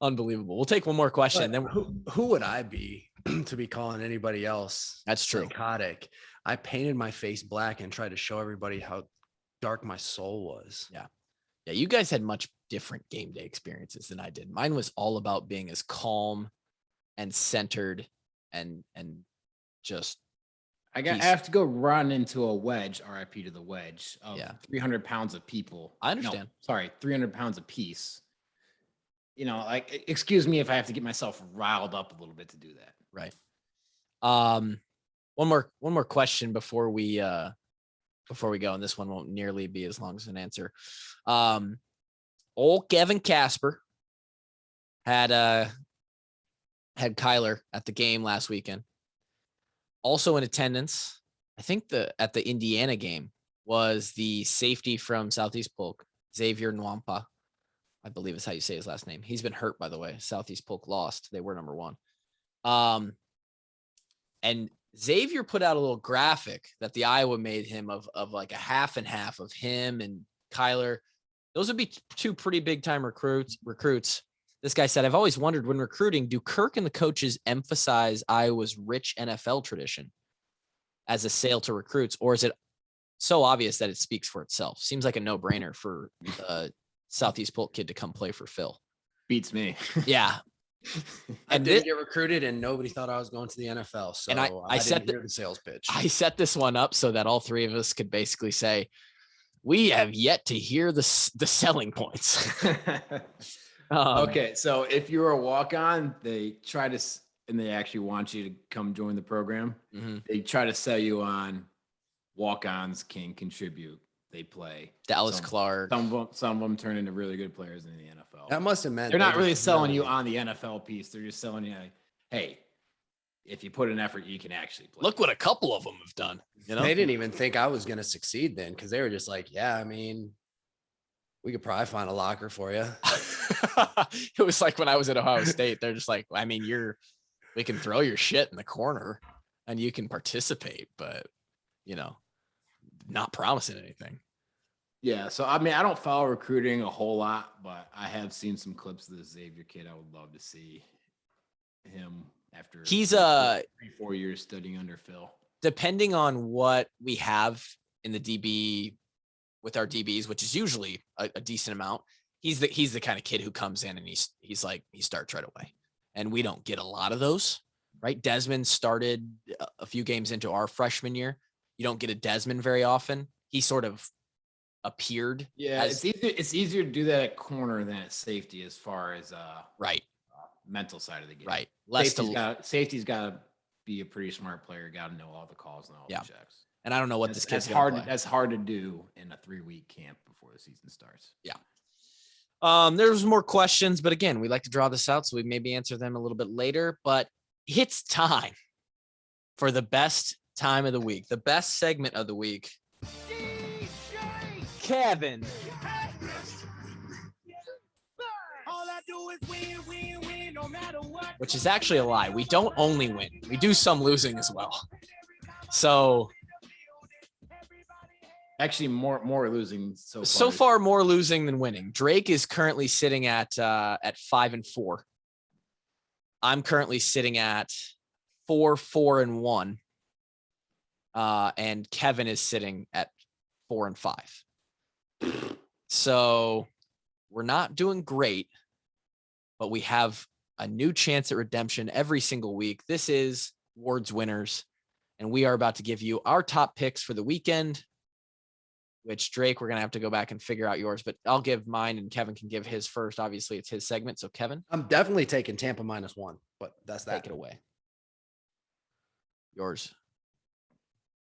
Unbelievable. We'll take one more question. Then who would I be to be calling anybody else? That's true. Psychotic. I painted my face black and tried to show everybody how dark my soul was. Yeah. Yeah. You guys had much different game day experiences than I did. Mine was all about being as calm and centered and just. I have to go run into a wedge, RIP to the wedge, of 300 pounds of people. I understand. No, sorry, 300 pounds a piece. You know, like, excuse me if I have to get myself riled up a little bit to do that. Right. One more question before we go, and this one won't nearly be as long as an answer. Old Kevin Casper had Kyler at the game last weekend. Also in attendance, I think at the Indiana game was the safety from Southeast Polk, Xavier Nwampa. I believe is how you say his last name. He's been hurt, by the way. Southeast Polk lost. They were number 1. And Xavier put out a little graphic that the Iowa made him of like a half and half of him and Kyler. Those would be 2 pretty big time recruits. This guy said, I've always wondered when recruiting, do Kirk and the coaches emphasize Iowa's rich NFL tradition as a sale to recruits, or is it so obvious that it speaks for itself? Seems like a no-brainer for Southeast Polk kid to come play for Phil. Beats me. Yeah. I didn't get recruited and nobody thought I was going to the NFL. So and I didn't hear the sales pitch. I set this one up so that all 3 of us could basically say, we have yet to hear the selling points. Okay. So if you're a walk-on, they actually want you to come join the program. Mm-hmm. They try to sell you on walk-ons can contribute. They play Dallas Clark. Some of them turn into really good players in the NFL. That must have meant they're not really selling you on the NFL piece. They're just selling you, hey, if you put an effort, you can actually play. Look what a couple of them have done. You know, they didn't even think I was going to succeed then, because they were just like, yeah, I mean, we could probably find a locker for you. It was like when I was at Ohio State, they're just like, I mean, we can throw your shit in the corner and you can participate, but not promising anything. Yeah. So, I mean, I don't follow recruiting a whole lot, but I have seen some clips of the Xavier kid. I would love to see him after he's 3-4 years studying under Phil. Depending on what we have in the DB with our DBs, which is usually a decent amount. He's the kind of kid who comes in and he's like, he starts right away. And we don't get a lot of those, right? Desmond started a few games into our freshman year. You don't get a Desmond very often. He sort of appeared. Yeah, it's easier to do that at corner than at safety as far as right mental side of the game. Right. Safety's got to be a pretty smart player. Got to know all the calls and all the checks. And I don't know what this kid's hard. That's hard to do in a 3-week camp before the season starts. Yeah. There's more questions, but again, we like to draw this out, so we maybe answer them a little bit later. But it's time for the best time of the week, the best segment of the week. Kevin. Which is actually a lie. We don't only win. We do some losing as well. So actually more losing so far more losing than winning. Drake is currently sitting at 5-4. I'm currently sitting at 4-4-1. And Kevin is sitting at 4-5. So we're not doing great, but we have a new chance at redemption every single week. This is Ward's Winners. and we are about to give you our top picks for the weekend, which Drake, we're going to have to go back and figure out yours, but I'll give mine and Kevin can give his first. Obviously it's his segment. So Kevin, I'm definitely taking Tampa -1, but that's that. Take it away. Yours.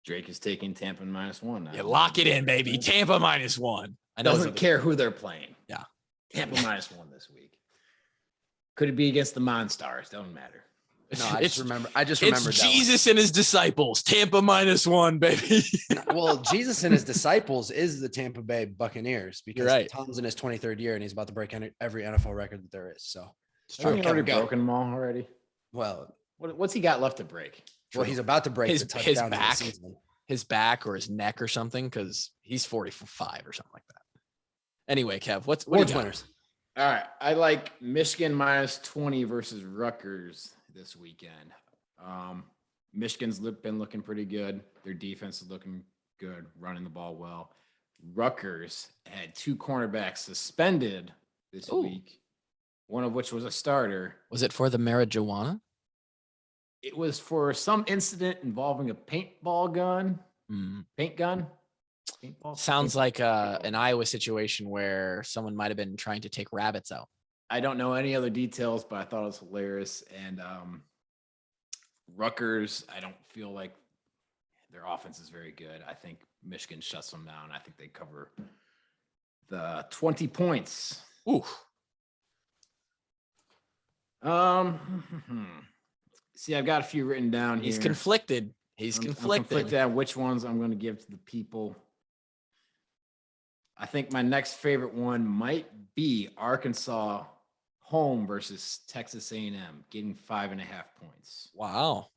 Drake is taking Tampa -1. Yeah, lock it in, baby. Tampa -1. I know Doesn't care who they're playing. Yeah. Tampa -1 this week. Could it be against the Monstars? Doesn't matter. No, I just remember it's Jesus and his disciples. Tampa -1, baby. Well, Jesus and his disciples is the Tampa Bay Buccaneers because right. Tom's in his 23rd year and he's about to break every NFL record that there is. So it's true. He's already broken them all already. Well, what's he got left to break? Well, he's about to break the touchdown back, of the season. His back or his neck or something, because he's 45 or something like that. Anyway, Kev, what winners? All right, I like Michigan -20 versus Rutgers this weekend. Michigan's been looking pretty good. Their defense is looking good, running the ball well. Rutgers had 2 cornerbacks suspended this week, one of which was a starter. Was it for the marijuana? It was for some incident involving a paintball gun. Paint gun? Paintball? Sounds like an Iowa situation where someone might have been trying to take rabbits out. I don't know any other details, but I thought it was hilarious. And Rutgers, I don't feel like their offense is very good. I think Michigan shuts them down. I think they cover the 20 points. Ooh. See, I've got a few written down here. He's conflicted. I'm conflicted on which ones I'm going to give to the people. I think my next favorite one might be Arkansas home versus Texas A&M, getting 5.5 points. Wow.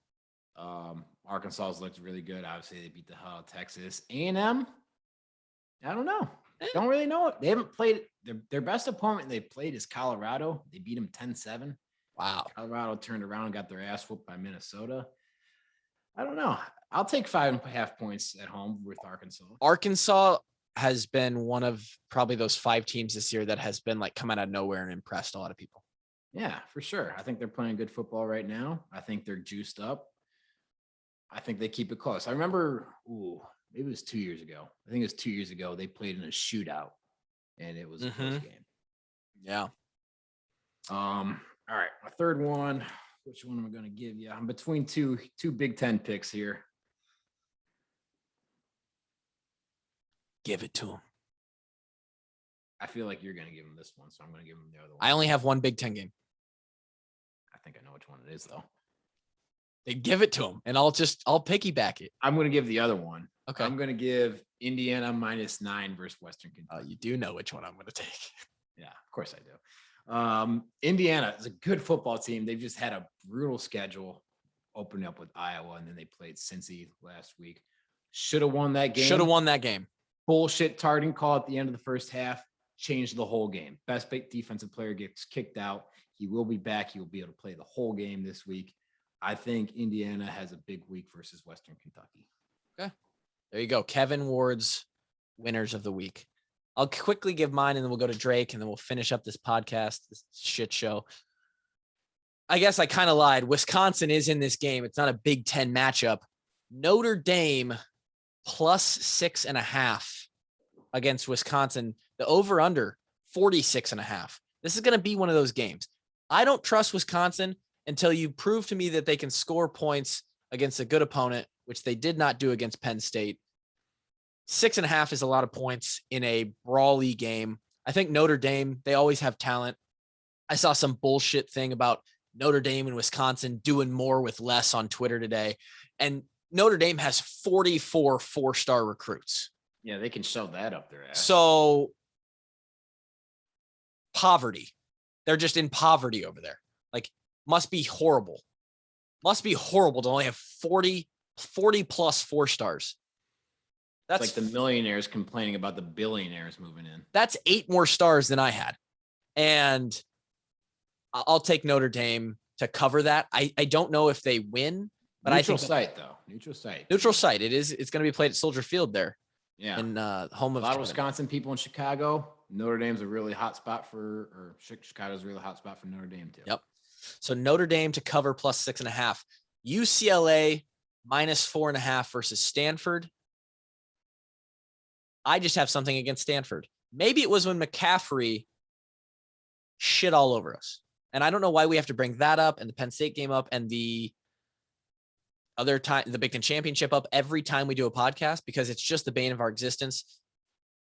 Arkansas's looked really good. Obviously, they beat the hell out of Texas. A&M, I don't know. Don't really know it. They haven't played their best opponent they played is Colorado. They beat them 10-7. Wow. Colorado turned around and got their ass whooped by Minnesota. I don't know. I'll take 5.5 points at home with Arkansas. Arkansas has been one of probably those 5 teams this year that has been like come out of nowhere and impressed a lot of people. Yeah, for sure. I think they're playing good football right now. I think they're juiced up. I think they keep it close. I remember, maybe it was 2 years ago. I think it was 2 years ago. They played in a shootout, and it was a close game. Yeah. All right, my third one. Which one am I going to give you? I'm between two Big Ten picks here. Give it to him. I feel like you're going to give him this one, so I'm going to give him the other one. I only have one Big Ten game. I think I know which one it is, though. They give it to him, and I'll piggyback it. I'm going to give the other one. Okay. I'm going to give Indiana -9 versus Western Kentucky. You do know which one I'm going to take. Yeah, of course I do. Indiana is a good football team. They've just had a brutal schedule opening up with Iowa, and then they played Cincy last week. Should have won that game. Bullshit targeting call at the end of the first half changed the whole game. Best defensive player gets kicked out. He will be back. He will be able to play the whole game this week. I think Indiana has a big week versus Western Kentucky. Okay. There you go. Kevin Ward's winners of the week. I'll quickly give mine and then we'll go to Drake and then we'll finish up this podcast, this shit show. I guess I kind of lied. Wisconsin is in this game. It's not a Big Ten matchup. Notre Dame +6.5 against Wisconsin. The over under 46.5. This is going to be one of those games. I don't trust Wisconsin until you prove to me that they can score points against a good opponent, which they did not do against Penn State. 6.5 is a lot of points in a brawly game. I think Notre Dame, they always have talent. I saw some bullshit thing about Notre Dame and Wisconsin doing more with less on Twitter today. And Notre Dame has 44 4-star recruits. Yeah, they can shove that up their ass. So poverty. They're just in poverty over there. Like, must be horrible. Must be horrible to only have 40 plus 4 stars. That's like the millionaires complaining about the billionaires moving in. That's 8 more stars than I had. And I'll take Notre Dame to cover that. I don't know if they win, but neutral I think site though. Neutral site. Neutral site. It's going to be played at Soldier Field there. Yeah. In home of a lot of Wisconsin people in Chicago. Notre Dame's a really hot spot Chicago's a really hot spot for Notre Dame too. Yep. So Notre Dame to cover +6.5. UCLA -4.5 versus Stanford. I just have something against Stanford. Maybe it was when McCaffrey shit all over us. And I don't know why we have to bring that up and the Penn State game up and the other time, the Big Ten Championship up every time we do a podcast, because it's just the bane of our existence.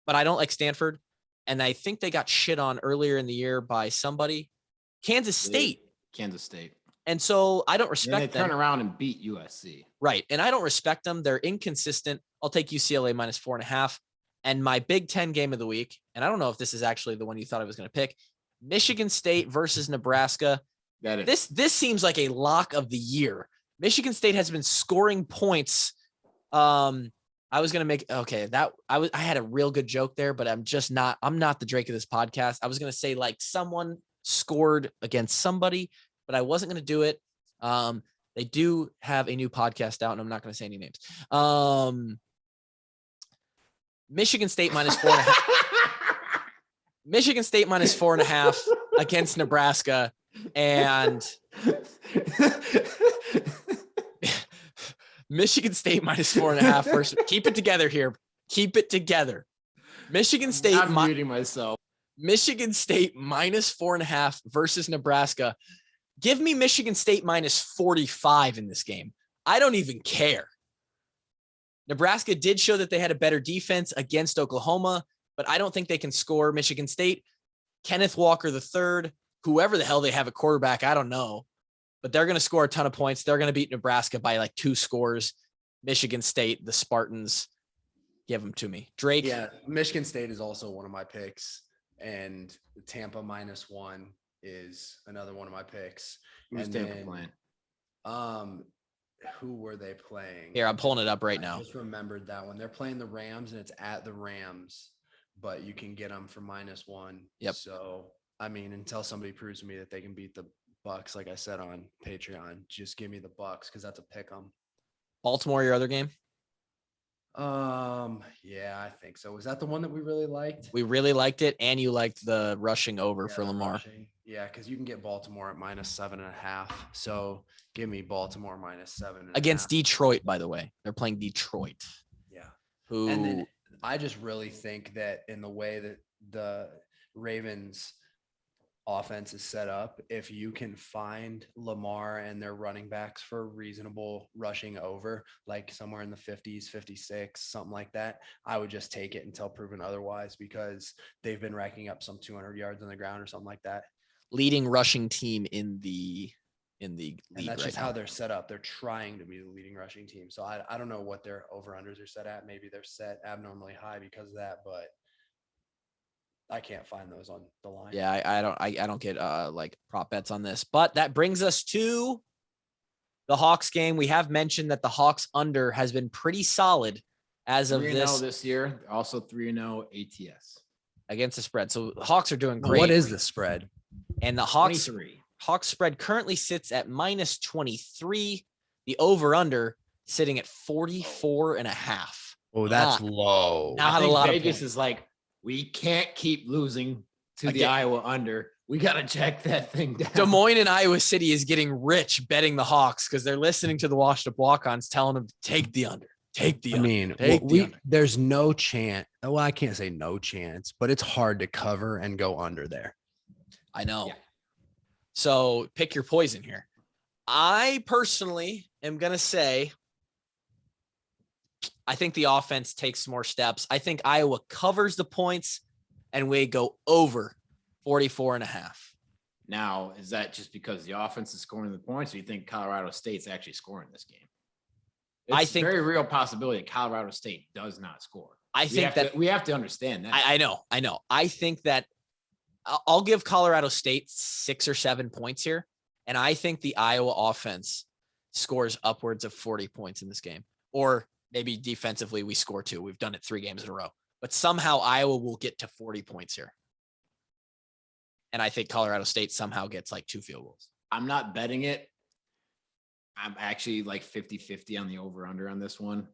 But I don't like Stanford. And I think they got shit on earlier in the year by somebody. Kansas State. And so I don't respect them. They turn around and beat USC. Right. And I don't respect them. They're inconsistent. I'll take UCLA -4.5. And my Big Ten game of the week, and I don't know if this is actually the one you thought I was going to pick, Michigan State versus Nebraska. This seems like a lock of the year. Michigan State has been scoring points. I was going to make, okay, I had a real good joke there, but I'm not the Drake of this podcast. I was going to say like someone scored against somebody, but I wasn't going to do it. They do have a new podcast out, and I'm not going to say any names. Michigan State -4.5. Michigan State -4.5 against Nebraska, and Michigan State -4.5 versus. Keep it together here. Keep it together. Michigan State. I'm muting myself. Michigan State -4.5 versus Nebraska. Give me Michigan State -45 in this game. I don't even care. Nebraska did show that they had a better defense against Oklahoma, but I don't think they can score Michigan State. Kenneth Walker III, whoever the hell they have at quarterback, I don't know, but they're going to score a ton of points. They're going to beat Nebraska by like 2 scores. Michigan State, the Spartans, give them to me. Drake. Yeah, Michigan State is also one of my picks, and Tampa -1 is another one of my picks. Who's Tampa playing? Who were they playing? Here, I'm pulling it up right now. I just remembered that one. They're playing the Rams, and it's at the Rams, but you can get them for -1. Yep. So, I mean, until somebody proves to me that they can beat the Bucks, like I said on Patreon, just give me the Bucks because that's a pick 'em. Baltimore, your other game? Yeah, I think so. Was that the one that we really liked? We really liked it, and you liked the rushing over for Lamar. Rushing. Yeah, because you can get Baltimore at -7.5. So give me Baltimore -7 against Detroit. By the way, they're playing Detroit. Yeah. Who? And then I just really think that in the way that the Ravens offense is set up, if you can find Lamar and their running backs for reasonable rushing over, like somewhere in the 50s, 56, something like that, I would just take it until proven otherwise, because they've been racking up some 200 yards on the ground or something like that. Leading rushing team in the league. And that's just how they're set up. They're trying to be the leading rushing team. So I don't know what their over-unders are set at. Maybe they're set abnormally high because of that, but I can't find those on the line. Yeah, I don't get like prop bets on this. But that brings us to the Hawks game. We have mentioned that the Hawks under has been pretty solid as of this year. Also 3-0 ATS against the spread. So the Hawks are doing great. What is the spread? And the Hawks 23. Hawks spread currently sits at -23. The over-under sitting at 44.5. Oh, that's low. Now I think a lot Vegas of is like, we can't keep losing to the Iowa under. We got to check that thing down. Des Moines and Iowa City is getting rich betting the Hawks because they're listening to the washed up walk-ons telling them to take the under. Take the under. I mean, there's no chance. Well, I can't say no chance, but it's hard to cover and go under there. I know. Yeah. So pick your poison here. I personally am going to say I think the offense takes more steps. I think Iowa covers the points and we go over 44.5. Now, is that just because the offense is scoring the points, or you think Colorado State's actually scoring this game? It's I think very real possibility that Colorado State does not score. I think that we have to understand that. I know. I think that I'll give Colorado State 6 or 7 points here. And I think the Iowa offense scores upwards of 40 points in this game, or maybe defensively we score 2. We've done it 3 games in a row, but somehow Iowa will get to 40 points here. And I think Colorado State somehow gets like 2 field goals. I'm not betting it. I'm actually like 50-50 on the over-under on this one.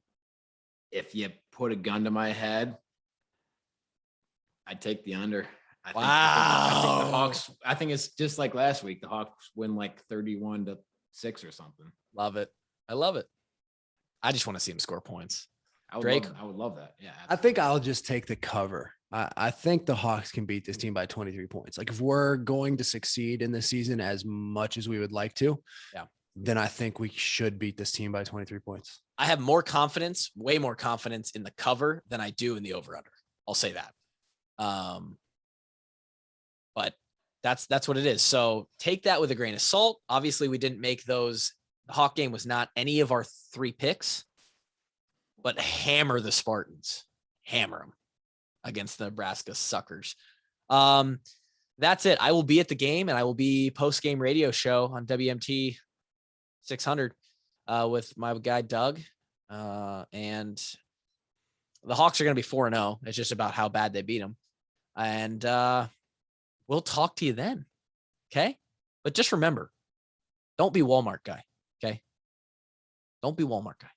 If you put a gun to my head, I'd take the under. I think the Hawks, I think it's just like last week. The Hawks win like 31-6 or something. Love it. I love it. I just want to see him score points. I Drake? would love that. Yeah. I think I'll just take the cover. I think the Hawks can beat this team by 23 points. Like if we're going to succeed in this season as much as we would like to, then I think we should beat this team by 23 points. I have more confidence, way more confidence in the cover than I do in the over-under. I'll say that. But that's what it is. So take that with a grain of salt. Obviously, we didn't make those. The Hawk game was not any of our 3 picks, but hammer the Spartans. Hammer them against the Nebraska suckers. That's it. I will be at the game, and I will be post-game radio show on WMT 600 with my guy Doug. And the Hawks are going to be 4-0. It's just about how bad they beat them. And we'll talk to you then. Okay? But just remember, don't be Walmart guy. Okay? Don't be Walmart guy.